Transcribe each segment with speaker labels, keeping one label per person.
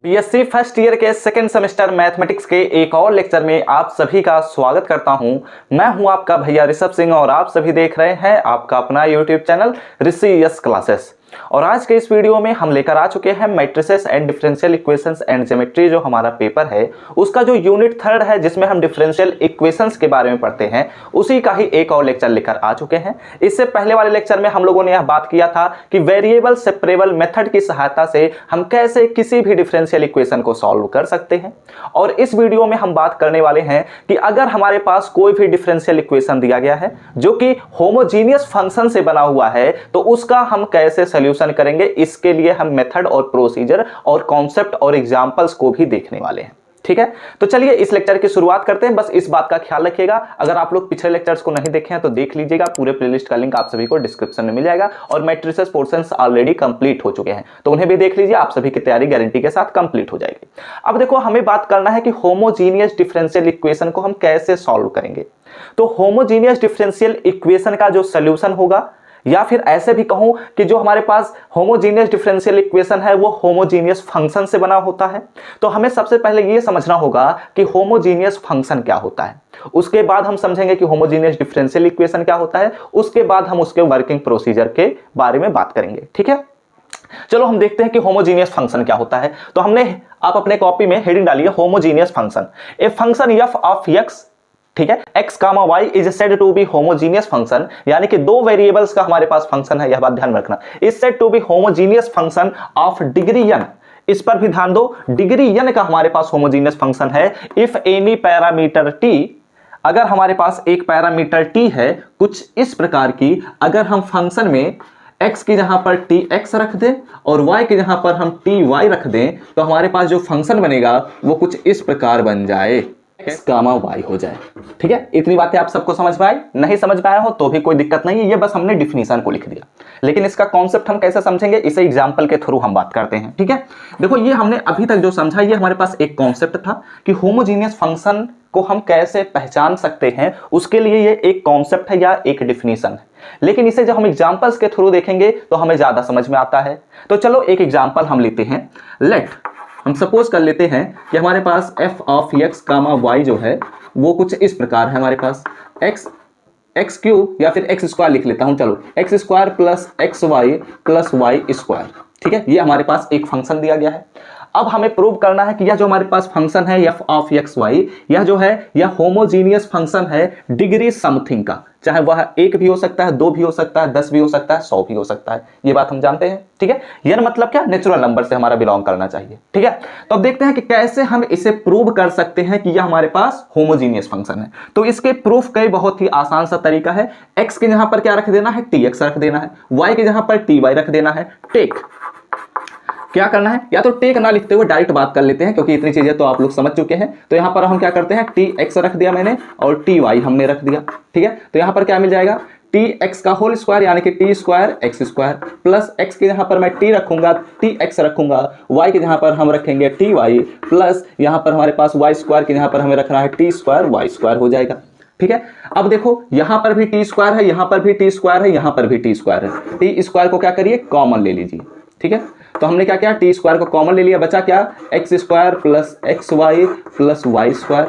Speaker 1: BSc first year के second semester mathematics के एक और लेक्चर में आप सभी का स्वागत करता हूं। मैं हूं आपका भैया ऋषभ सिंह और आप सभी देख रहे हैं आपका अपना यूट्यूब चैनल ऋषि यस क्लासेस। और आज के इस वीडियो में हम लेकर आ चुके हैं matrices and differential equations and geometry जो हमारा पेपर है उसका जो यूनिट थर्ड है जिसमें हम डिफरेंशियल इक्वेशंस के बारे में पढ़ते हैं उसी का ही एक और लेक्चर लेकर आ चुके हैं। इससे पहले वाले लेक्चर में हम लोगों ने यह बात किया था कि वेरिएबल सेपरेबल मेथड की सहायता से हम कैसे किसी भी डिफरेंशियल इक्वेशन को सॉल्व कर सकते हैं। और इस वीडियो में हम बात करने वाले हैं कि अगर हमारे पास कोई भी डिफरेंशियल इक्वेशन दिया गया है जो कि होमोजीनियस फंक्शन से बना हुआ है तो उसका हम कैसे सॉल्यूशन करेंगे। इसके लिए हम मेथड और प्रोसीजर और कॉन्सेप्ट और एग्जांपल्स को भी देखने वाले हैं। ठीक है, तो चलिए इस लेक्चर की शुरुआत करते हैं। बस इस बात का ख्याल रखिएगा, अगर आप लोग पिछले लेक्चर्स को नहीं देखे हैं तो देख लीजिएगा, पूरे प्लेलिस्ट का लिंक आप सभी को डिस्क्रिप्शन में मिल जाएगा। और मैट्रिसेस पोर्शंस ऑलरेडी कंप्लीट हो चुके हैं तो उन्हें भी देख लीजिए, आप सभी की तैयारी गारंटी के साथ कंप्लीट हो जाएगी। अब देखो, हमें बात करना है कि होमोजीनियस डिफरेंशियल इक्वेशन को हम कैसे सॉल्व करेंगे। तो होमोजीनियस डिफरेंशियल इक्वेशन का जो सोल्यूशन होगा, या फिर ऐसे भी कहूं कि जो हमारे पास होमोजीनियस डिफरेंशियल इक्वेशन है वो होमोजीनियस फंक्शन से बना होता है। तो हमें सबसे पहले ये समझना होगा कि होमोजीनियस फंक्शन क्या होता है, उसके बाद हम समझेंगे कि होमोजीनियस डिफरेंशियल इक्वेशन क्या होता है, उसके बाद हम उसके वर्किंग प्रोसीजर के बारे में बात करेंगे। ठीक है, चलो हम देखते हैं कि होमोजीनियस फंक्शन क्या होता है। तो हमने आप अपने कॉपी में हेडिंग डाली है homogeneous function. A function F of X, ठीक है, x comma y is said to be homogeneous function, यानी कि दो वेरिएबल्स का हमारे पास फंक्शन है, यह बात ध्यान में रखना। Is said to be homogeneous function of degree n, इस पर भी ध्यान दो, डिग्री n का हमारे पास होमोजीनियस फंक्शन है इफ एनी पैरामीटर t, अगर हमारे पास एक पैरामीटर t है कुछ इस प्रकार की, अगर हम फंक्शन में x की जहां पर tx रख दें और y की जहां पर हम ty रख दें तो हमारे पास जो फंक्शन बनेगा वो कुछ इस प्रकार बन जाए, x कामा y हो जाए। ठीक है, इतनी बातें आप सबको समझ में आई? नहीं समझ में आया हो तो भी कोई दिक्कत नहीं है, ये बस हमने डिफिनीशन को लिख दिया, लेकिन इसका कॉन्सेप्ट हम कैसे समझेंगे इसे एग्जांपल के थ्रू हम बात करते हैं। ठीक है, देखो ये हमने अभी तक जो समझा ये हमारे पास एक कॉन्सेप्ट था कि होमोजीनियस फंक्शन को हम कैसे पहचान सकते हैं, उसके लिए ये एक कॉन्सेप्ट है या एक डिफिनीशन है, लेकिन इसे जब हम एग्जांपल्स के थ्रू देखेंगे तो हमें ज्यादा समझ में आता है। तो चलो एक एग्जांपल हम लेते हैं। लेट हम सपोज कर लेते हैं कि हमारे पास f of x comma y जो है वो कुछ इस प्रकार है, हमारे पास x क्यूब या फिर x स्क्वायर लिख लेता हूं, चलो x square plus X Y plus Y square. ठीक है, ये हमारे पास एक फंक्शन दिया गया है। अब हमें प्रूव करना है कि यह जो हमारे पास फंक्शन है f ऑफ एक्स वाई, यह जो है यह होमोजीनियस फंक्शन है डिग्री समथिंग का, चाहे वह 1 भी हो सकता है, 2 भी हो सकता है, 10 भी हो सकता है, 100 भी हो सकता है, ये बात हम जानते हैं। ठीक है, यह मतलब क्या, नेचुरल नंबर से हमारा बिलोंग करना चाहिए। ठीक है, तो अब देखते हैं कि कैसे हम इसे प्रूव कर सकते हैं कि यह हमारे पास होमोजीनियस फंक्शन है। तो इसके प्रूफ का बहुत ही आसान सा तरीका है, x के जहां पर क्या रख देना है, tx रख देना है, y के जहां पर ty रख देना है। टेक क्या करना है, या तो टेक ना लिखते हुए डायरेक्ट बात कर लेते हैं क्योंकि इतनी चीजें तो आप लोग समझ चुके हैं। तो यहां पर हम क्या करते हैं, tx रख दिया मैंने और ty हमने रख दिया। ठीक है, तो यहां पर क्या मिल जाएगा, tx का होल स्क्वायर यानी कि t square x square plus x के जहां पर मैं t रखूंगा, tx रखूंगा, y के जहां पर हम रखेंगे ty प्लस यहां पर हमारे पास y स्क्वायर के जहां पर हमें रखना है t स्क्वायर y स्क्वायर हो जाएगा। ठीक है, अब देखो यहां पर भी t स्क्वायर है, यहां पर भी t स्क्वायर है, यहां पर भी t स्क्वायर है। t स्क्वायर को क्या करिए, कॉमन ले लीजिए। ठीक है, तो हमने क्या किया, टी स्क्वायर को कॉमन ले लिया, बचा क्या, X square plus X Y plus Y square.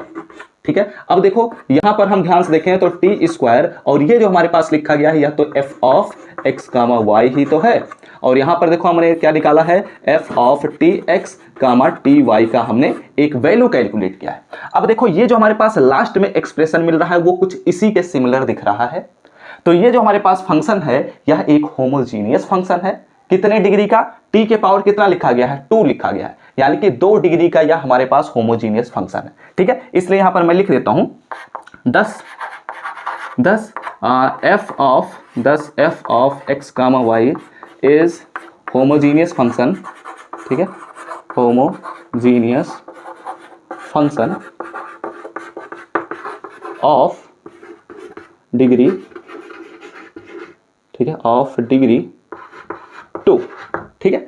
Speaker 1: ठीक है, अब देखो यहां पर हम ध्यान से देखें तो टी स्क्वायर और ये जो हमारे पास लिखा गया है यह तो F of X comma Y ही तो है, और यहां पर देखो हमने क्या निकाला है, F of T X comma T Y का हमने एक वैल्यू कैलकुलेट किया है। अब देखो ये जो हमारे पास लास्ट में एक्सप्रेशन मिल रहा है वो कुछ इसी के सिमिलर दिख रहा है। तो ये जो हमारे पास फंक्शन है यह एक होमोजीनियस फंक्शन है, कितने डिग्री का, t के पावर कितना लिखा गया है, 2 लिखा गया है, यानी कि 2 डिग्री का यह हमारे पास होमोजीनियस फंक्शन है। ठीक है, इसलिए यहां पर मैं लिख देता हूं 10 f of x comma y is homogeneous function. ठीक है, होमोजीनियस फंक्शन ऑफ डिग्री, ठीक है, ऑफ डिग्री 2। ठीक है,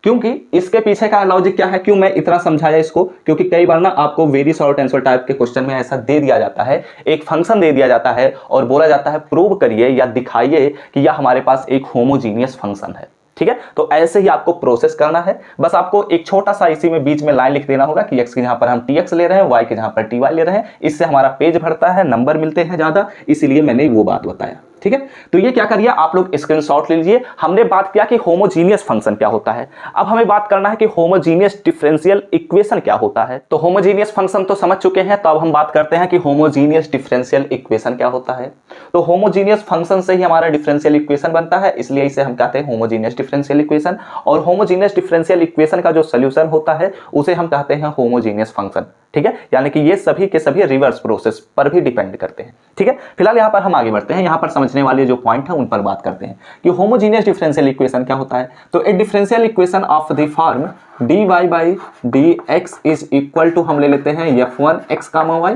Speaker 1: क्योंकि इसके पीछे का लॉजिक क्या है, क्यों मैं इतना समझाया इसको, क्योंकि कई बार ना आपको वेरी शॉर्ट आंसर टाइप के क्वेश्चन में ऐसा दे दिया जाता है, एक फंक्शन दे दिया जाता है और बोला जाता है प्रूव करिए या दिखाइए कि यह हमारे पास एक होमोजीनियस फंक्शन है। ठीक है। तो ऐसे ही आपको प्रोसेस करना है। बस आपको एक छोटा सा इसी में बीच में लाइन लिख देना होगा कि x के जहां पर हम tx ले रहे हैं, y के जहां पर ty ले रहे हैं, इससे हमारा पेज भरता है, नंबर मिलते हैं ज्यादा, इसीलिए मैंने वो बात बताया। ठीक है, तो ये क्या करिए आप लोग स्क्रीनशॉट ले लीजिए। हमने बात किया कि होमोजीनियस फंक्शन क्या होता है, अब हमें बात करना है कि होमोजीनियस डिफरेंशियल इक्वेशन क्या होता है। तो होमोजीनियस फंक्शन तो समझ चुके हैं, तो अब हम बात करते हैं कि होमोजीनियस डिफरेंशियल इक्वेशन क्या होता है। तो होमोजीनियस फंक्शन से ही हमारा डिफरेंशियल इक्वेशन बनता है, इसलिए इसे हम कहते हैं होमोजीनियस डिफरेंशियल इक्वेशन। और होमोजीनियस डिफरेंशियल इक्वेशन का जो सोल्यूशन होता है उसे हम कहते हैं होमोजीनियस फंक्शन। ठीक है, यानी कि ये सभी के सभी रिवर्स प्रोसेस पर भी डिपेंड करते हैं। ठीक है, फिलहाल यहाँ पर हम आगे बढ़ते हैं, यहाँ पर समझने वाले जो पॉइंट है उन पर बात करते हैं कि होमोजीनियस डिफरेंशियल इक्वेशन क्या होता है। तो a differential equation of the form dy by dx is equal to, हम ले लेते हैं f1 x, y,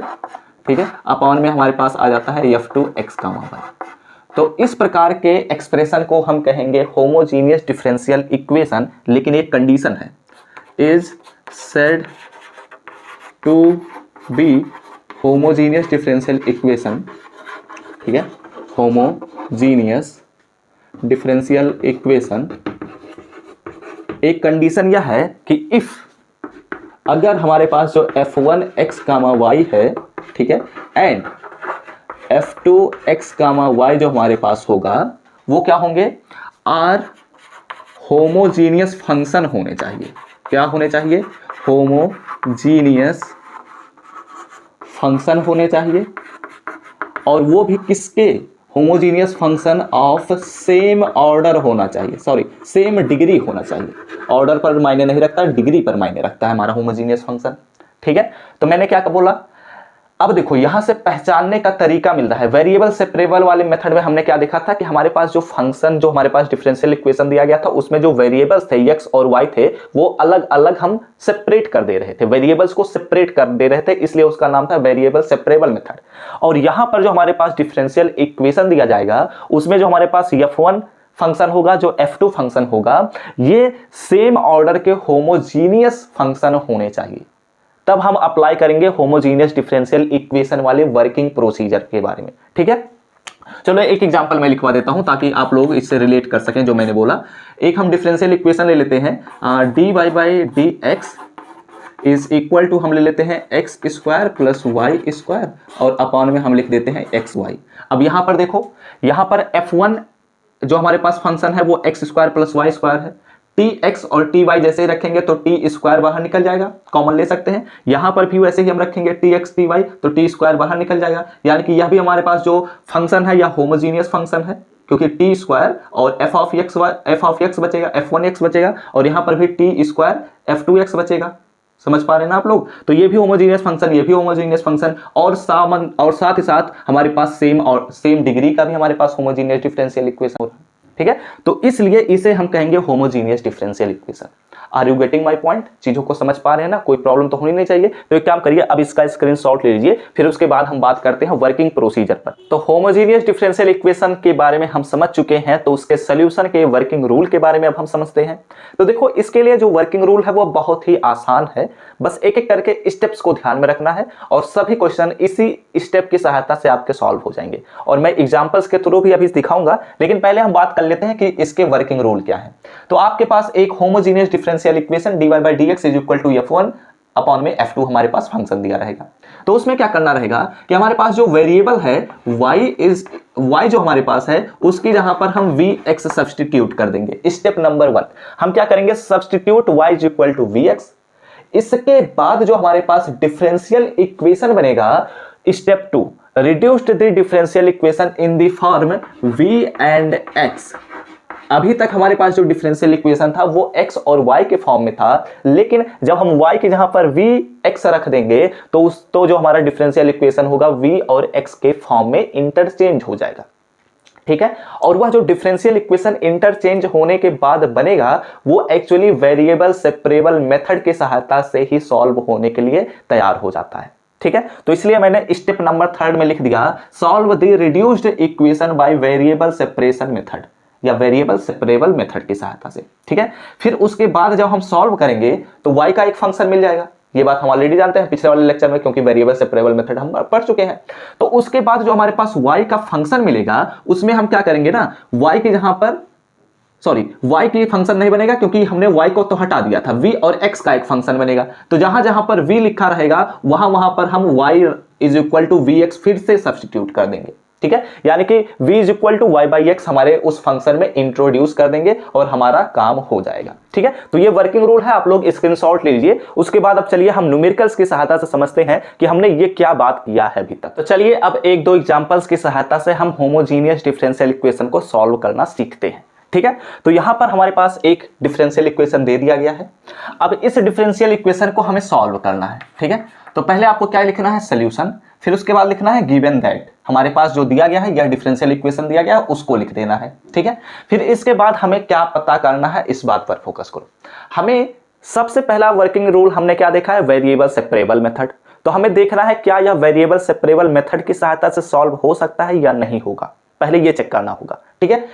Speaker 1: ठीक है, अपॉन में हमारे पास आ जाता है f2 x, y। तो इस प्रकार के एक्सप्रेशन को हम कहेंगे होमोजीनियस डिफरेंशियल इक्वेशन, लेकिन एक कंडीशन है, is said to be homogeneous differential equation. ठीक है, होमोजीनियस डिफरेंशियल इक्वेशन, एक कंडीशन यह है कि इफ अगर हमारे पास जो f1 x, y है, ठीक है, एंड f2 x, y जो हमारे पास होगा वो क्या होंगे, आर होमोजीनियस फंक्शन होने चाहिए। क्या होने चाहिए, होमोजीनियस फंक्शन होने चाहिए, और वो भी किसके, homogeneous function of same order होना चाहिए, सॉरी सेम डिग्री होना चाहिए। ऑर्डर पर मायने नहीं रखता, डिग्री पर मायने रखता है हमारा होमोजीनियस फंक्शन। ठीक है, तो मैंने क्या बोला, अब देखो यहां से पहचानने का तरीका मिल रहा है। वेरिएबल सेपरेबल वाले मेथड में हमने क्या देखा था कि हमारे पास जो फंक्शन, जो हमारे पास डिफरेंशियल इक्वेशन दिया गया था, उसमें जो वेरिएबल्स थे x और y थे वो अलग अलग हम सेपरेट कर दे रहे थे, वेरिएबल्स को सेपरेट कर दे रहे थे, इसलिए उसका नाम था वेरिएबल सेपरेबल मेथड। और यहां पर जो हमारे पास डिफरेंशियल इक्वेशन दिया जाएगा उसमें जो हमारे पास f1 फंक्शन होगा, जो f2 फंक्शन होगा, ये सेम ऑर्डर के होमोजीनियस फंक्शन होने चाहिए। तब हम अप्लाई करेंगे होमोजीनियस डिफरेंशियल इक्वेशन वाले वर्किंग प्रोसीजर के बारे में। ठीक है, चलो एक एग्जांपल मैं लिखवा देता हूं ताकि आप लोग इससे रिलेट कर सकें जो मैंने बोला। एक हम डिफरेंशियल इक्वेशन ले लेते हैं, dy by dx is equal to, हम ले लेते हैं X square plus Y square, और अपॉन में हम लिख देते हैं एक्स वाई। अब यहां पर देखो, यहां पर f1 जो हमारे पास फंक्शन है वो X square plus Y square है। टी एक्स और टी वाई जैसे ही रखेंगे तो टी स्क्वायर बाहर निकल जाएगा, कॉमन ले सकते हैं। यहां पर भी वैसे ही हम रखेंगे टी एक्स टी वाई तो टी स्क्वायर बाहर निकल जाएगा, यानी कि यह भी हमारे पास जो फंक्शन है यह होमोजीनियस फंक्शन है, क्योंकि टी स्क्वायर और एफ ऑफ एक्स बचेगा, f1 x बचेगा, और यहां पर भी टी स्क्वायर f2 x बचेगा। समझ पा रहे हैं ना आप लोग, तो ये भी होमोजीनियस फंक्शन, ये भी होमोजीनियस फंक्शन, और साथ ही साथ हमारे पास सेम डिग्री का भी हमारे पास होमोजीनियस डिफरेंशियल इक्वेशन होगा। ठीक है, तो इसलिए इसे हम कहेंगे homogeneous differential equation. Are you getting my point, चीजों को समझ पा रहे हैं ना, कोई प्रॉब्लम तो होनी नहीं चाहिए। तो एक काम करिए, अब इसका स्क्रीनशॉट ले लीजिए, फिर उसके बाद हम बात करते हैं वर्किंग प्रोसीजर पर। तो होमोजीनियस डिफरेंशियल इक्वेशन के बारे में हम समझ चुके हैं, तो उसके सोल्यूशन के वर्किंग रूल के बारे में अब हम समझते हैं। तो देखो इसके लिए जो वर्किंग रूल है वो बहुत ही आसान है, बस एक एक करके स्टेप्स को ध्यान में रखना है और सभी क्वेश्चन इसी स्टेप की सहायता से आपके सॉल्व हो जाएंगे। और मैं एग्जांपल्स के थ्रू भी अभी दिखाऊंगा, लेकिन पहले हम बात कर लेते हैं कि इसके वर्किंग रूल क्या है। तो आपके पास एक homogeneous differential equation dy by dx is equal to f1 upon में f2 हमारे पास फंक्शन दिया रहेगा। तो उसमें क्या करना रहेगा कि हमारे पास जो वेरिएबल है y जो हमारे पास है उसकी जहां पर हम vx सब्स्टिट्यूट कर देंगे। स्टेप नंबर 1 हम क्या करेंगे, substitute y is equal to vx। इसके बाद जो हमारे पास डिफरेंशियल इक्वेशन बनेगा, step 2 reduced the differential equation in the form v and x। अभी तक हमारे पास जो डिफरेंशियल इक्वेशन था वो x और y के फॉर्म में था, लेकिन जब हम y के जहां पर vx रख देंगे तो जो हमारा डिफरेंशियल इक्वेशन होगा v और x के फॉर्म में इंटरचेंज हो जाएगा। ठीक है, और वह जो डिफरेंशियल इक्वेशन इंटरचेंज होने के बाद बनेगा वो एक्चुअली वेरिएबल सेपरेबल मेथड की सहायता से ही सॉल्व होने के लिए तैयार हो जाता है। ठीक है, तो इसलिए मैंने स्टेप नंबर 3 में लिख दिया, solve the reduced equation by variable separation method या वेरिएबल सेपरेबल मेथड की सहायता से। ठीक है, फिर उसके बाद जब हम सॉल्व करेंगे तो y का एक फंक्शन मिल जाएगा। ये बात हम ऑलरेडी जानते हैं पिछले वाले लेक्चर में, क्योंकि वेरिएबल सेपरेबल मेथड हम पढ़ चुके हैं। तो उसके बाद जो हमारे पास y का फंक्शन मिलेगा उसमें हम क्या करेंगे ना, y के जहां पर सॉरी y के लिए फंक्शन नहीं बनेगा क्योंकि हमने y को तो हटा दिया था, v और x का एक फंक्शन बनेगा। तो जहां जहां पर v लिखा रहेगा वहां वहां पर हम y is equal to vx फिर से सब्स्टिट्यूट कर देंगे, ठीक है। यानी कि v is equal to y by x हमारे उस फंक्शन में इंट्रोड्यूस कर देंगे और हमारा काम हो जाएगा, ठीक है। तो ये वर्किंग रूल है, आप लोग स्क्रीनशॉट ले लीजिए। उसके बाद अब चलिए हम न्यूमेरिकल्स की सहायता से समझते हैं कि हमने ये क्या बात किया है अभी तक। तो चलिए अब एक दो एग्जांपल्स की सहायता से हम होमोजीनियस डिफरेंशियल इक्वेशन को सॉल्व करना सीखते हैं, ठीक है। तो यहां पर हमारे पास एक डिफरेंशियल इक्वेशन दे दिया गया है। अब इस डिफरेंशियल इक्वेशन को हमें सॉल्व करना है, ठीक है। तो पहले आपको क्या लिखना है, सॉल्यूशन, फिर उसके बाद लिखना है गिवन दैट, हमारे पास जो दिया गया है यह डिफरेंशियल इक्वेशन दिया गया है उसको लिख देना है, ठीक है। फिर इसके बाद हमें क्या पता करना है, इस बात पर फोकस करो। हमें सबसे पहला वर्किंग रूल हमने क्या देखा है, वेरिएबल सेपरेबल मेथड। तो हमें देखना है क्या यह वेरिएबल सेपरेबल मेथड की सहायता से सॉल्व हो सकता है या नहीं होगा, पहले ये चेक करना होगा, ठीक है।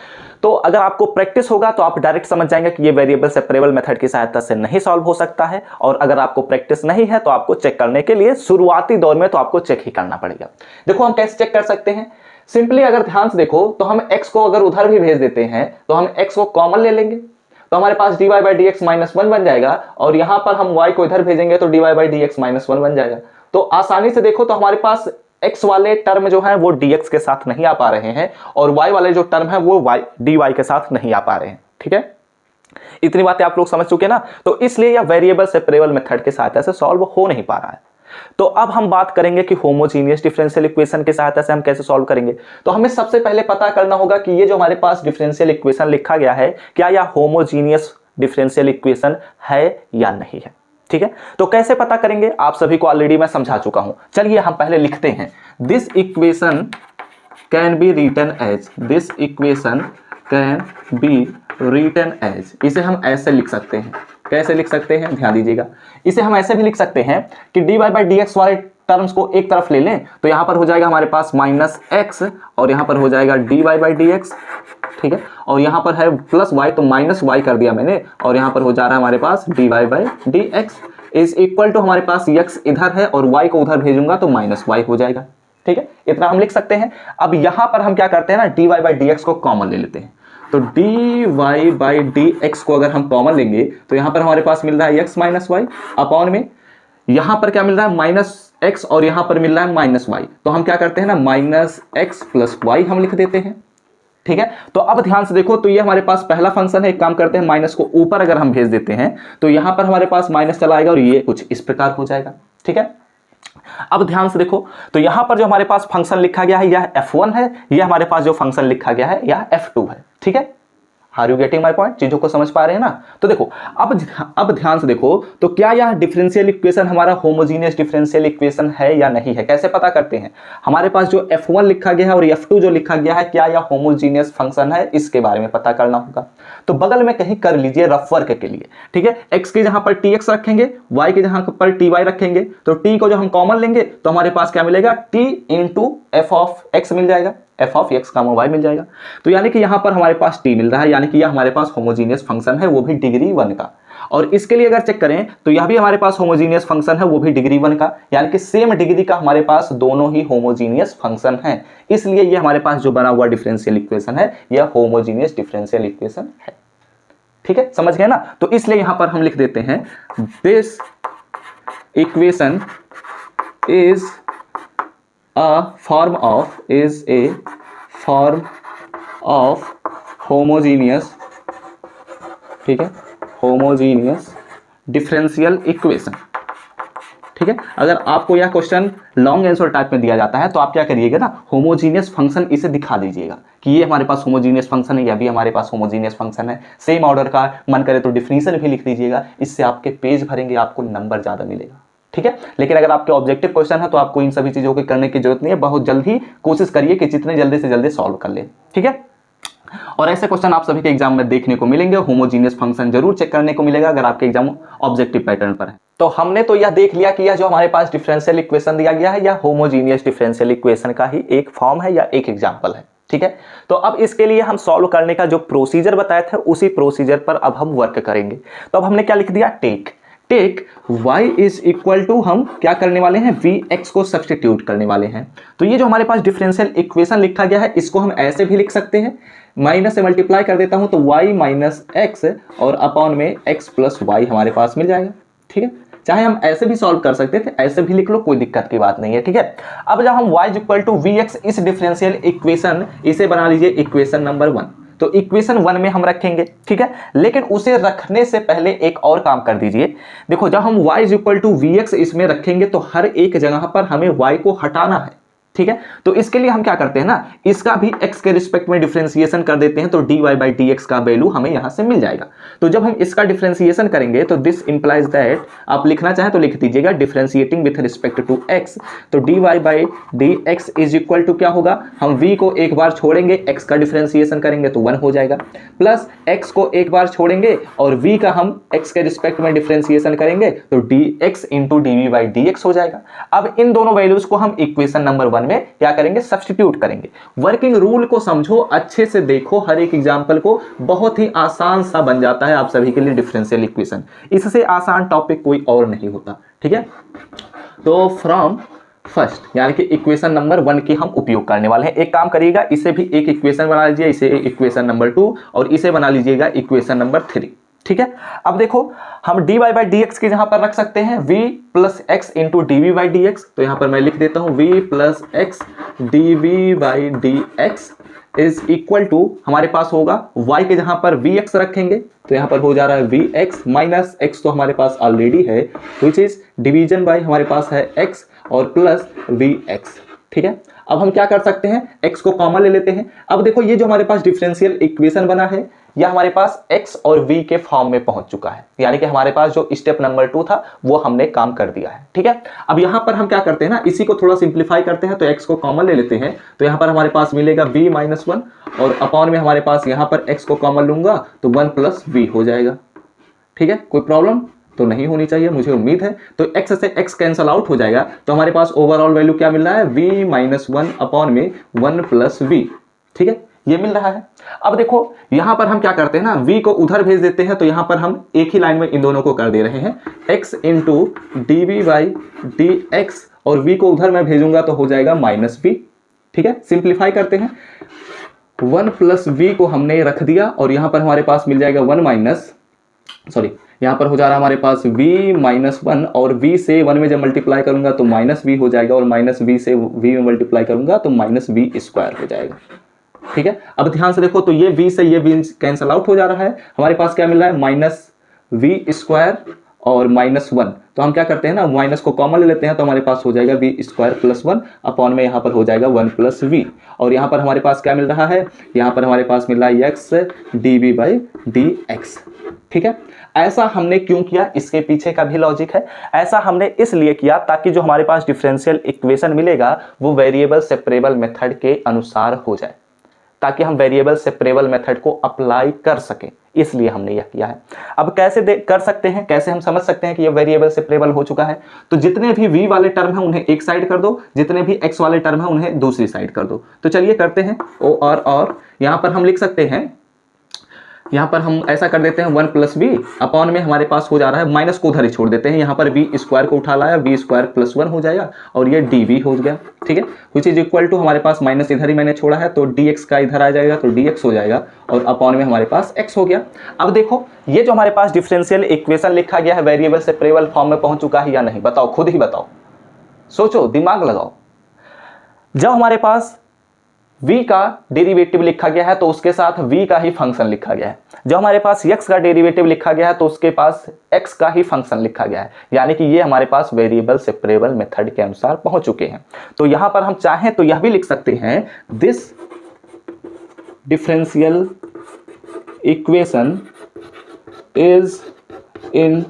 Speaker 1: तो अगर आपको प्रैक्टिस होगा तो आप डायरेक्ट समझ जाएंगे कि ये वेरिएबल सेपरेबल मेथड की सहायता से नहीं सॉल्व हो सकता है, और अगर आपको प्रैक्टिस नहीं है तो आपको चेक करने के लिए शुरुआती दौर में तो आपको चेक ही करना पड़ेगा। देखो हम कैसे चेक कर सकते हैं, सिंपली अगर ध्यान से देखो तो हम x को अगर उधर भी भेज देते हैं तो हम x को कॉमन ले लेंगे, तो हमारे पास dy by d x minus one बन जाएगा, और यहां पर हम y को इधर भेजेंगे तो dy by d x minus one बन जाएगा। तो आसानी से देखो तो हमारे पास x वाले टर्म जो है वो dx के साथ नहीं आ पा रहे हैं, और y वाले जो टर्म है वो dy के साथ नहीं आ पा रहे हैं, ठीक है। इतनी बातें आप लोग समझ चुके ना। तो इसलिए यह वेरिएबल सेपरेबल मेथड की सहायता से सॉल्व हो नहीं पा रहा है। तो अब हम बात करेंगे कि होमोजीनियस डिफरेंशियल इक्वेशन की सहायता से हम कैसे सॉल्व करेंगे। तो हमें सबसे पहले पता करना होगा कि ये जो हमारे पास डिफरेंशियल इक्वेशन लिखा गया है क्या यह होमोजीनियस डिफरेंशियल इक्वेशन है या नहीं है, ठीक है। तो कैसे पता करेंगे, आप सभी को ऑलरेडी मैं समझा चुका हूं। चलिए हम पहले लिखते हैं, this equation can be written as, this equation can be written as, इसे हम ऐसे लिख सकते हैं। कैसे लिख सकते हैं, ध्यान दीजिएगा। इसे हम ऐसे भी लिख सकते हैं कि dy बाई डी एक्स वाले टर्म्स को एक तरफ ले लें, तो यहां पर हो जाएगा हमारे पास माइनस एक्स, और यहां पर हो जाएगा dy बाई डी एक्स, ठीक है। और यहां पर है प्लस y, तो माइनस y कर दिया मैंने, और यहां पर हो जा रहा है हमारे पास dy by d x is equal to हमारे पास x इधर है और y को उधर भेजूंगा तो माइनस y हो जाएगा, ठीक है। इतना हम लिख सकते हैं। अब यहां पर हम क्या करते हैं ना, dy बाई डी एक्स को कॉमन ले लेते हैं। तो dy बाई डी एक्स को अगर हम कॉमन लेंगे तो यहां पर हमारे पास मिल रहा है x माइनस वाई अपॉन में यहां पर क्या मिल रहा है माइनस एक्स, और यहां पर मिल रहा है माइनस वाई। तो हम क्या करते हैं ना, माइनस एक्स प्लस वाई हम लिख देते हैं, ठीक है। तो अब ध्यान से देखो, तो ये हमारे पास पहला फंक्शन है। एक काम करते हैं, माइनस को ऊपर अगर हम भेज देते हैं तो यहां पर हमारे पास माइनस चला आएगा और ये कुछ इस प्रकार हो जाएगा, ठीक है। अब ध्यान से देखो, तो यहां पर जो हमारे पास फंक्शन लिखा गया है यह f1 है, यह हमारे पास जो फंक्शन लिखा गया है यह f2 है, ठीक है। Are you getting my point, चीजों को समझ पा रहे हैं ना। तो देखो अब ध्यान से देखो, तो क्या यह डिफरेंशियल इक्वेशन हमारा होमोजीनियस डिफरेंशियल इक्वेशन है या नहीं है। कैसे पता करते हैं, हमारे पास जो f1 लिखा गया है और f2 जो लिखा गया है क्या यह होमोजीनियस फंक्शन है, इसके बारे में पता करना होगा। तो बगल में कहीं कर लीजिए रफ वर्क के लिए, ठीक है। x की जहां पर tx रखेंगे, y की जहां पर ty रखेंगे, तो t को जो हम कॉमन लेंगे तो हमारे पास क्या मिलेगा, t into F of x मिल जाएगा, एफ ऑफ एक्स का वाई मिल जाएगा। तो यानी कि यहां पर हमारे पास t मिल रहा है, यानी कि यह हमारे पास होमोजीनियस फंक्शन है, वो भी डिग्री 1 का। और इसके लिए अगर चेक करें तो यह भी हमारे पास होमोजीनियस फंक्शन है, वो भी डिग्री 1 का, यानी कि सेम डिग्री का हमारे पास दोनों ही होमोजीनियस फंक्शन है। इसलिए यह हमारे पास जो बना हुआ डिफरेंशियल इक्वेशन है यह होमोजीनियस डिफरेंशियल इक्वेशन है, ठीक है, समझ गए ना। तो इसलिए यहां पर हम लिख देते हैं, this equation is a form of homogeneous, ठीक है, homogeneous differential equation, ठीक है। अगर आपको यह क्वेश्चन लॉन्ग आंसर टाइप में दिया जाता है तो आप क्या करिएगा ना, होमोजीनियस फंक्शन इसे दिखा दीजिएगा कि ये हमारे पास होमोजीनियस फंक्शन है, यह भी हमारे पास होमोजीनियस फंक्शन है, सेम ऑर्डर का, मन करे तो डिफिनीशन भी लिख दीजिएगा। इससे आपके पेज भरेंगे, आपको नंबर ज्यादा मिलेगा, ठीक है। लेकिन अगर आपके ऑब्जेक्टिव क्वेश्चन है तो आपको इन सभी चीजों को करने की जरूरत नहीं है, बहुत जल्द ही कोशिश करिए कि जितने जल्दी से जल्दी सॉल्व कर ले, ठीक है। और ऐसे क्वेश्चन आप सभी के एग्जाम में देखने को मिलेंगे, होमोजीनियस फंक्शन जरूर चेक करने को मिलेगा अगर आपके एग्जाम ऑब्जेक्टिव पैटर्न पर है। तो हमने तो यह देख लिया कि यह जो हमारे पास डिफरेंशियल इक्वेशन दिया गया है यह होमोजीनियस डिफरेंशियल इक्वेशन का ही एक फॉर्म है या एक एग्जाम्पल है, ठीक है। तो अब इसके लिए हम सॉल्व करने का जो प्रोसीजर बताया था उसी प्रोसीजर पर अब हम वर्क करेंगे। तो अब हमने क्या लिख दिया, take. Take y is equal to, हम क्या करने वाले हैं, vx को सब्सटीट्यूट करने वाले हैं। तो ये जो हमारे पास डिफरेंशियल इक्वेशन लिखा गया है इसको हम ऐसे भी लिख सकते हैं, माइनस से मल्टीप्लाई कर देता हूं तो y माइनस एक्स और अपॉन में x प्लस वाई हमारे पास मिल जाएगा। ठीक है, चाहे हम ऐसे भी सॉल्व कर सकते थे, ऐसे भी लिख लो, कोई दिक्कत की बात नहीं है। ठीक है, अब जब हम y इक्वल टू vx इस डिफरेंशियल इक्वेशन, इसे बना लीजिए इक्वेशन नंबर 1, तो इक्वेशन 1 में हम रखेंगे। ठीक है, लेकिन उसे रखने से पहले एक और काम कर दीजिए। देखो, जब हम y इक्वल टू vx इसमें रखेंगे तो हर एक जगह पर हमें y को हटाना है। ठीक है, तो इसके लिए हम क्या करते हैं ना, इसका भी x के रिस्पेक्ट में डिफरेंशिएशन कर देते हैं, तो dy बाई dx का वैल्यू हमें यहां से मिल जाएगा। तो जब हम इसका डिफरेंशिएशन करेंगे तो दिस इंप्लाइज दैट, आप लिखना चाहें तो लिख दीजिएगा, differentiating with respect to x, तो dy by dx is equal to क्या होगा, हम v को एक बार छोड़ेंगे, x का डिफरेंशिएशन करेंगे तो 1 हो जाएगा, प्लस x को एक बार छोड़ेंगे और v का हम x के रिस्पेक्ट में डिफरेंशिएशन करेंगे तो dx into dv by dx हो जाएगा। अब इन दोनों वैल्यूज को हम इक्वेशन नंबर 1 में क्या करेंगे, सब्स्टिट्यूट करेंगे। वर्किंग रूल को समझो, अच्छे से देखो, हर एक एग्जांपल को, बहुत ही आसान सा बन जाता है आप सभी के लिए डिफरेंशियल इक्वेशन, इससे आसान टॉपिक कोई और नहीं होता। ठीक है, तो फ्रॉम फर्स्ट यानी कि इक्वेशन नंबर 1 की हम उपयोग करने वाले हैं। एक काम करिएगा, इसे भी एक इक्वेशन बना लीजिए, इसे इक्वेशन नंबर 2 और इसे बना लीजिएगा इक्वेशन नंबर 3। ठीक है, अब देखो हम dy बाई dx की जहां पर रख सकते हैं v plus x into dv by dx, तो यहां पर मैं लिख देता हूं v plus x dv by dx is equal to, हमारे पास होगा y के जहां पर vx रखेंगे तो यहां पर हो जा रहा है vx माइनस x, तो हमारे पास ऑलरेडी है, विच इज डिवीजन बाई हमारे पास है x और प्लस vx। ठीक है, अब हम क्या कर सकते हैं, x को कॉमन ले लेते हैं। अब देखो ये जो हमारे पास डिफरेंशियल इक्वेशन बना है यह हमारे पास x और v के फॉर्म में पहुंच चुका है, यानी कि हमारे पास जो स्टेप नंबर 2 था वो हमने काम कर दिया है। ठीक है, अब यहां पर हम क्या करते हैं ना, इसी को थोड़ा सिंप्लीफाई करते हैं, तो x को कॉमन ले लेते हैं, तो यहां पर हमारे पास मिलेगा v माइनस 1 और अपॉन में हमारे पास यहां पर x को कॉमन लूंगा तो 1 प्लस v हो जाएगा। ठीक है, कोई प्रॉब्लम तो नहीं होनी चाहिए, मुझे उम्मीद है। तो x से x कैंसल आउट हो जाएगा, तो हमारे पास ओवरऑल वैल्यू क्या मिल रहा है, v माइनस 1 अपॉन में 1 प्लस v। ठीक है, ये मिल रहा है। अब देखो यहां पर हम क्या करते हैं ना, v को उधर भेज देते हैं, तो यहां पर हम एक ही लाइन में इन दोनों को कर दे रहे हैं, x into dv by dx और v को उधर मैं भेजूंगा तो हो जाएगा माइनस v। ठीक है, सिंप्लीफाई करते हैं, 1 प्लस v को हमने रख दिया और यहां पर हमारे पास मिल जाएगा 1 माइनस, सॉरी यहां पर हो जा रहा है हमारे पास v माइनस 1 और v से 1 में जब मल्टीप्लाई करूंगा तो माइनस v हो जाएगा और माइनस v से v में मल्टीप्लाई करूंगा तो माइनस v स्क्वायर हो जाएगा। ठीक है, अब ध्यान से देखो, तो ये v से ये v कैंसल आउट हो जा रहा है, हमारे पास क्या मिल रहा है, माइनस v स्क्वायर और माइनस 1, तो हम क्या करते हैं ना, माइनस को कॉमन ले लेते हैं, तो हमारे पास हो जाएगा v स्क्वायर प्लस 1 अपॉन में यहाँ पर हो जाएगा 1 प्लस v, और यहाँ पर हमारे पास क्या मिल रहा है, यहाँ पर हमारे पास मिल रहा है x dv बाई dx। ठीक है, ऐसा हमने क्यों किया, इसके पीछे का भी लॉजिक है। ऐसा हमने इसलिए किया ताकि जो हमारे पास डिफरेंशियल इक्वेशन मिलेगा वो वेरिएबल सेपरेबल मेथड के अनुसार हो जाए, ताकि हम वेरिएबल सेपरेबल मेथड को अप्लाई कर सकें, इसलिए हमने यह किया है। अब कैसे कर सकते हैं, कैसे हम समझ सकते हैं कि ये वेरिएबल सेपरेबल हो चुका है, तो जितने भी v वाले टर्म हैं उन्हें एक साइड कर दो, जितने भी x वाले टर्म हैं उन्हें दूसरी साइड कर दो। तो चलिए करते हैं, और यहाँ पर हम लिख सकते हैं, यहाँ पर हम ऐसा कर देते हैं 1 प्लस v अपॉन में हमारे पास हो जा रहा है, माइनस को उधर ही छोड़ देते हैं, यहाँ पर v स्क्वायर को उठा लाया, v स्क्वायर प्लस 1 हो जाएगा और ये dv हो गया। ठीक है, विच इज इक्वल टू, हमारे पास माइनस इधर ही मैंने छोड़ा है तो dx का इधर आ जाएगा तो dx हो जाएगा और अपॉन में हमारे पास x हो गया। अब देखो ये जो हमारे पास डिफरेंशियल इक्वेशन लिखा गया है वेरिएबल सेपरेबल फॉर्म में पहुंच चुका है या नहीं, बताओ, खुद ही बताओ, सोचो, दिमाग लगाओ। जब हमारे पास v का डेरिवेटिव लिखा गया है तो उसके साथ v का ही फंक्शन लिखा गया है, जब हमारे पास x का डेरिवेटिव लिखा गया है तो उसके पास x का ही फंक्शन लिखा गया है, यानी कि ये हमारे पास वेरिएबल सेपरेबल मेथड के अनुसार पहुंच चुके हैं। तो यहां पर हम चाहें तो यह भी लिख सकते हैं, this differential equation is in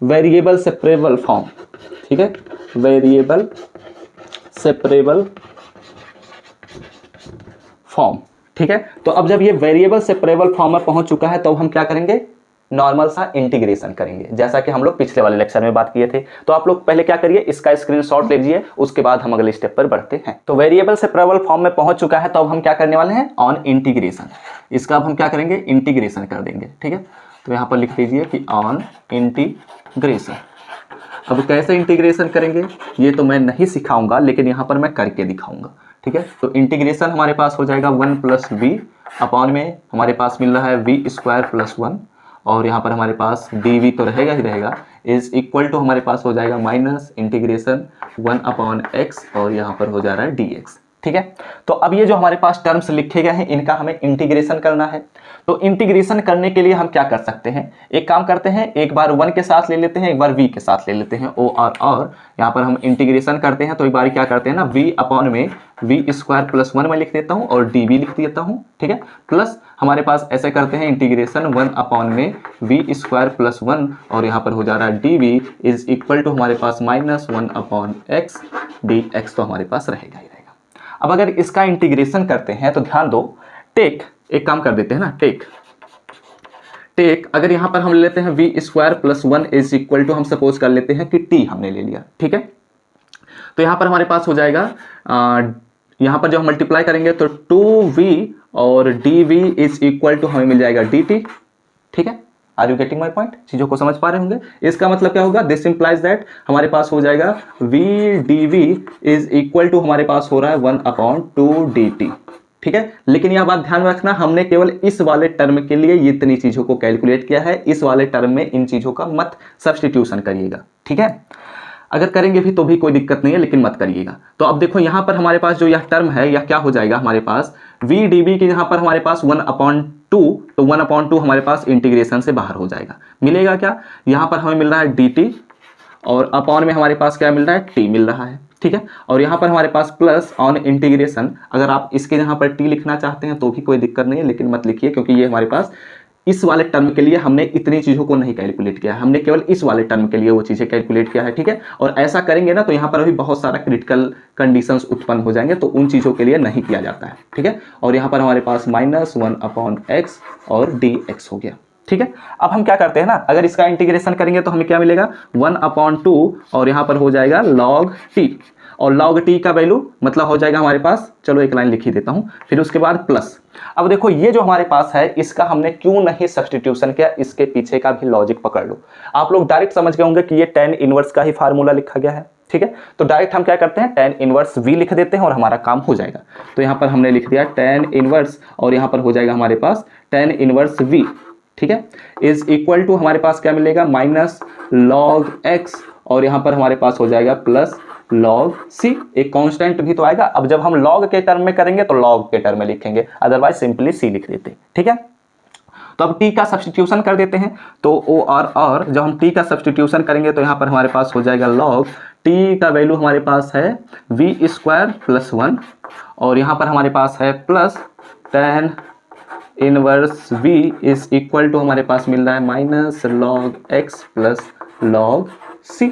Speaker 1: variable separable form. ठीक है, वेरिएबल सेपरेबल फॉर्म। ठीक है, तो अब जब ये वेरिएबल सेपरेबल फॉर्म में पहुंच चुका है तो हम क्या करेंगे, नॉर्मल सा इंटीग्रेशन करेंगे, जैसा कि हम लोग पिछले वाले लेक्चर में बात किए थे। तो आप लोग पहले क्या करिए, इसका स्क्रीनशॉट ले लीजिए, उसके बाद हम अगले स्टेप पर बढ़ते हैं। तो वेरिएबल सेपरेबल फॉर्म में पहुंच चुका है तो अब हम क्या करने वाले हैं, ऑन इंटीग्रेशन, इसका अब हम क्या करेंगे, इंटीग्रेशन कर देंगे। ठीक है, तो यहाँ पर लिख दीजिए कि ऑन इंटीग्रेशन इंटीग्रेशन। अब कैसे इंटीग्रेशन करेंगे ये तो मैं नहीं सिखाऊंगा, लेकिन यहाँ पर मैं करके दिखाऊंगा। ठीक है, तो इंटीग्रेशन हमारे पास हो जाएगा 1 + v अपॉन में हमारे पास मिल रहा है v² + 1, और यहाँ पर हमारे पास dv तो रहेगा ही रहेगा, इज इक्वल टू हमारे पास हो जाएगा माइनस इंटीग्रेशन 1/x, और यहाँ पर हो जा रहा है dx। ठीक है, तो अब ये जो हमारे पास टर्म्स लिखे गए हैं इनका हमें इंटीग्रेशन करना है। तो इंटीग्रेशन करने के लिए हम क्या कर सकते हैं, एक काम करते हैं, एक बार 1 के साथ ले लेते हैं, एक बार v के साथ ले लेते हैं, और यहाँ पर हम इंटीग्रेशन करते हैं। तो एक बार क्या करते हैं ना, v अपॉन में v² + 1 में लिख देता हूँ और dv लिख देता हूँ। ठीक है, प्लस हमारे पास ऐसे करते हैं इंटीग्रेशन 1 अपॉन में v² + 1, और यहाँ पर हो जा रहा है dv इज इक्वल टू हमारे पास -1/x dx, तो हमारे पास रहेगा ही रहेगा। अब अगर इसका इंटीग्रेशन करते हैं तो ध्यान दो, टेक, एक काम कर देते हैं ना, टेक अगर यहां पर हम ले लेते हैं v² + 1 इज इक्वल टू, हम सपोज कर लेते हैं कि t हमने ले लिया। ठीक है, तो यहां पर हमारे पास हो जाएगा यहां पर जो हम मल्टीप्लाई करेंगे तो 2v और dv इज इक्वल टू हमें मिल जाएगा dt। ठीक है, are you getting my point, चीजों को समझ पा रहे होंगे। इसका मतलब क्या होगा, दिस इंप्लाइज दैट हमारे पास हो जाएगा v dv is equal to हमारे पास हो रहा है 1/2 dt। ठीक है, लेकिन यह बात ध्यान में रखना, हमने केवल इस वाले टर्म के लिए ये इतनी चीजों को कैलकुलेट किया है, इस वाले टर्म में इन चीजों का मत सब्स्टिट्यूशन करिएगा। ठीक है, अगर करेंगे भी तो भी कोई दिक्कत नहीं है, लेकिन मत करिएगा। तो अब देखो यहाँ पर हमारे पास जो यह टर्म है यह क्या हो जाएगा, हमारे पास v dv के यहाँ पर हमारे पास 1/2, तो 1/2 हमारे पास इंटीग्रेशन से बाहर हो जाएगा। मिलेगा क्या, यहाँ पर हमें मिल रहा है dt, और अपॉन में हमारे पास क्या मिल रहा है, t मिल रहा है। ठीक है, और यहाँ पर हमारे पास प्लस ऑन इंटीग्रेशन, अगर आप इसके यहाँ पर t लिखना चाहते हैं तो भी कोई दिक्कत नहीं है, लेकिन मत लिखिए, क्योंकि ये हमारे पास इस वाले टर्म के लिए हमने इतनी चीज़ों को नहीं कैलकुलेट किया है, हमने केवल इस वाले टर्म के लिए वो चीज़ें कैलकुलेट किया है। ठीक है, और ऐसा करेंगे ना तो यहाँ पर अभी बहुत सारा क्रिटिकल कंडीशंस उत्पन्न हो जाएंगे, तो उन चीज़ों के लिए नहीं किया जाता है। ठीक है, और यहाँ पर हमारे पास -1/x और dx हो गया। ठीक है, अब हम क्या करते हैं ना, अगर इसका इंटीग्रेशन करेंगे तो हमें क्या मिलेगा, 1/2, और यहाँ पर हो जाएगा log t, और log t का वैल्यू मतलब हो जाएगा हमारे पास, चलो एक लाइन लिख ही देता हूँ, फिर उसके बाद प्लस। अब देखो ये जो हमारे पास है इसका हमने क्यों नहीं सब्स्टिट्यूशन किया, इसके पीछे का भी लॉजिक पकड़ लो। आप लोग डायरेक्ट समझ गए होंगे कि ये tan इनवर्स का ही फार्मूला लिखा गया है। ठीक है, तो डायरेक्ट हम क्या करते हैं, tan इनवर्स v लिख देते हैं और हमारा काम हो जाएगा। तो यहाँ पर हमने लिख दिया tan इनवर्स, और यहाँ पर हो जाएगा हमारे पास tan इनवर्स v। ठीक है, इज इक्वल टू हमारे पास क्या मिलेगा, -log x, और यहाँ पर हमारे पास हो जाएगा प्लस log c, एक कांस्टेंट भी तो आएगा। अब जब हम log के टर्म में करेंगे तो log के टर्म में लिखेंगे, अदरवाइज सिंपली c लिख देते। ठीक है, तो अब t का सब्स्टिट्यूशन कर देते हैं, तो और जब हम t का सब्स्टिट्यूशन करेंगे तो यहाँ पर हमारे पास हो जाएगा log t का वैल्यू हमारे पास है v² + 1, और यहाँ पर हमारे पास है plus tan inverse v is equal to हमारे पास मिल रहा है -log x + log c।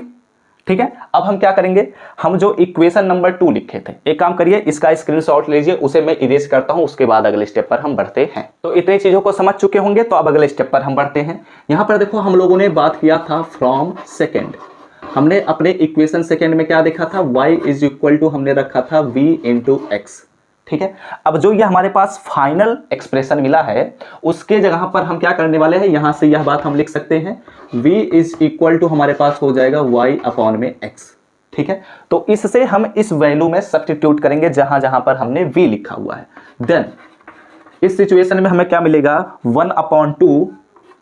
Speaker 1: ठीक है, अब हम क्या करेंगे, हम जो इक्वेशन नंबर 2 लिखे थे, एक काम करिए इसका स्क्रीनशॉट लीजिए, उसे मैं इरेज करता हूं, उसके बाद अगले स्टेप पर हम बढ़ते हैं। तो इतनी चीजों को समझ चुके होंगे, तो अब अगले स्टेप पर हम बढ़ते हैं। यहां पर देखो हम लोगों ने बात किया था फ्रॉम सेकेंड, हमने अपने इक्वेशन सेकेंड में क्या देखा था, y इज इक्वल टू हमने रखा था v × x। ठीक है, अब जो ये हमारे पास फाइनल एक्सप्रेशन मिला है उसके जगह पर हम क्या करने वाले हैं, यहां से यह बात हम लिख सकते हैं, v इज इक्वल टू हमारे पास हो जाएगा y/x। ठीक है, तो इससे हम इस वैल्यू में सब्स्टिट्यूट करेंगे जहां जहां पर हमने v लिखा हुआ है। देन इस सिचुएशन में हमें क्या मिलेगा, 1/2।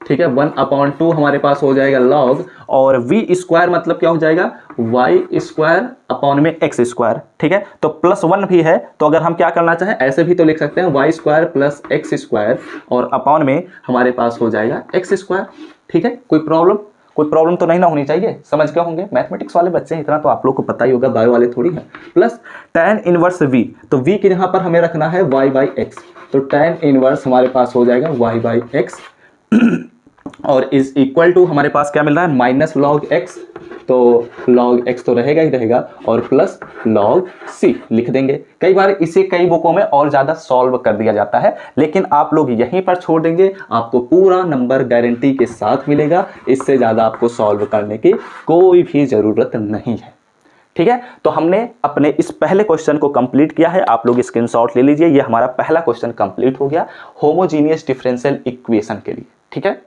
Speaker 1: ठीक है, 1/2 हमारे पास हो जाएगा log, और v² मतलब क्या हो जाएगा, y² x²। ठीक है, तो +1 भी है, तो अगर हम क्या करना चाहें ऐसे भी तो लिख सकते हैं y² + x², और अपॉन में हमारे पास हो जाएगा x²। ठीक है, कोई प्रॉब्लम तो नहीं ना होनी चाहिए, समझ गए होंगे, मैथमेटिक्स वाले बच्चे इतना तो आप लोग को पता ही होगा, बायो वाले थोड़ी है। प्लस tan इनवर्स v, तो v के यहाँ पर हमें रखना है y/x, तो tan इनवर्स हमारे पास हो जाएगा y/x, और इज इक्वल टू हमारे पास क्या मिल रहा है, -log x, तो log x तो रहेगा ही रहेगा, और प्लस log c लिख देंगे। कई बार इसे कई बुकों में और ज़्यादा सॉल्व कर दिया जाता है, लेकिन आप लोग यहीं पर छोड़ देंगे, आपको पूरा नंबर गारंटी के साथ मिलेगा, इससे ज़्यादा आपको सॉल्व करने की कोई भी ज़रूरत नहीं है। ठीक है, तो हमने अपने इस पहले क्वेश्चन को कंप्लीट किया है, आप लोग स्क्रीनशॉट ले लीजिए, ये हमारा पहला क्वेश्चन कंप्लीट हो गया होमोजीनियस डिफरेंशियल इक्वेशन के लिए। ठीक है,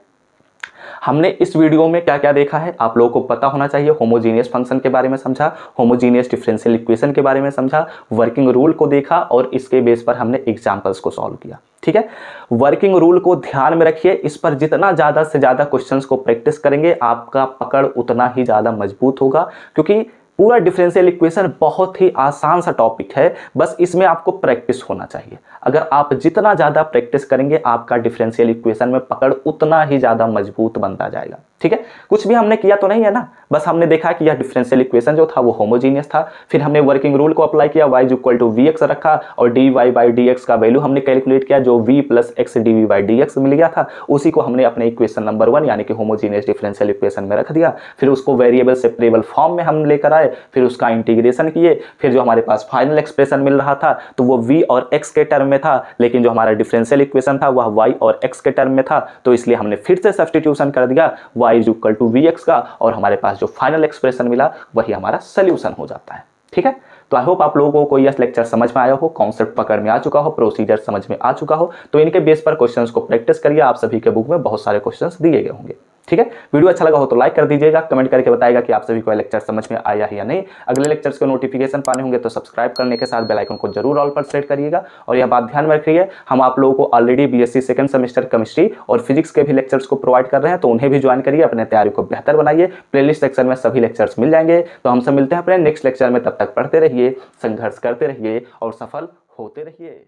Speaker 1: हमने इस वीडियो में क्या क्या देखा है आप लोगों को पता होना चाहिए। होमोजीनियस फंक्शन के बारे में समझा, होमोजीनियस डिफरेंशियल इक्वेशन के बारे में समझा, वर्किंग रूल को देखा और इसके बेस पर हमने एग्जांपल्स को सॉल्व किया। ठीक है, वर्किंग रूल को ध्यान में रखिए, इस पर जितना ज्यादा से ज्यादा क्वेश्चंस को प्रैक्टिस करेंगे आपका पकड़ उतना ही ज्यादा मजबूत होगा, क्योंकि पूरा डिफरेंशियल इक्वेशन बहुत ही आसान सा टॉपिक है, बस इसमें आपको प्रैक्टिस होना चाहिए। अगर आप जितना ज़्यादा प्रैक्टिस करेंगे आपका डिफरेंशियल इक्वेशन में पकड़ उतना ही ज़्यादा मजबूत बनता जाएगा। ठीक है, कुछ भी हमने किया तो नहीं है ना, बस हमने देखा कि यह डिफरेंशियल इक्वेशन जो था वो होमोजीनियस था, फिर हमने वर्किंग रूल को अप्लाई किया, y = vx रखा और dy/dx का वैल्यू हमने कैलकुलेट किया, जो v + x dv/dx मिल गया था, उसी को हमने अपने इक्वेशन नंबर 1 यानी कि होमोजीनियस डिफरेंशियल इक्वेशन में रख दिया। फिर उसको वेरिएबल सेपरेबल फॉर्म में हम लेकर आए, फिर उसका इंटीग्रेशन किए, फिर जो हमारे पास फाइनल एक्सप्रेशन मिल रहा था तो वो v और x के टर्म में था, लेकिन जो हमारा डिफरेंशियल इक्वेशन था वह y और x के टर्म में था, तो इसलिए हमने फिर से सब्स्टिट्यूशन कर दिया y = vx का, और हमारे पास जो फाइनल एक्सप्रेशन मिला वही हमारा सोल्यूशन हो जाता है। ठीक है, तो आई होप आप लोगों को यह लेक्चर समझ में आया हो, कॉन्सेप्ट पकड़ में आ चुका हो, प्रोसीजर समझ में आ चुका हो, तो इनके बेस पर क्वेश्चंस को प्रैक्टिस करिए। आप सभी के बुक में बहुत सारे क्वेश्चंस दिए गए होंगे। ठीक है, वीडियो अच्छा लगा हो तो लाइक कर दीजिएगा, कमेंट करके बताइएगा कि आप सभी को लेक्चर समझ में आया है या नहीं। अगले लेक्चर्स के नोटिफिकेशन पाने होंगे तो सब्सक्राइब करने के साथ बेल आइकन को जरूर ऑल पर सेट करिएगा। और यह बात ध्यान में रखिए, हम आप लोगों को already BSc second semester chemistry और फिजिक्स के भी लेक्चर्स को प्रोवाइड कर रहे हैं, तो उन्हें भी ज्वाइन करिए, अपने तैयारी को बेहतर बनाइए। प्लेलिस्ट सेक्शन में सभी लेक्चर्स मिल जाएंगे। तो हमसे मिलते हैं अपने नेक्स्ट लेक्चर में, तब तक पढ़ते रहिए, संघर्ष करते रहिए और सफल होते रहिए।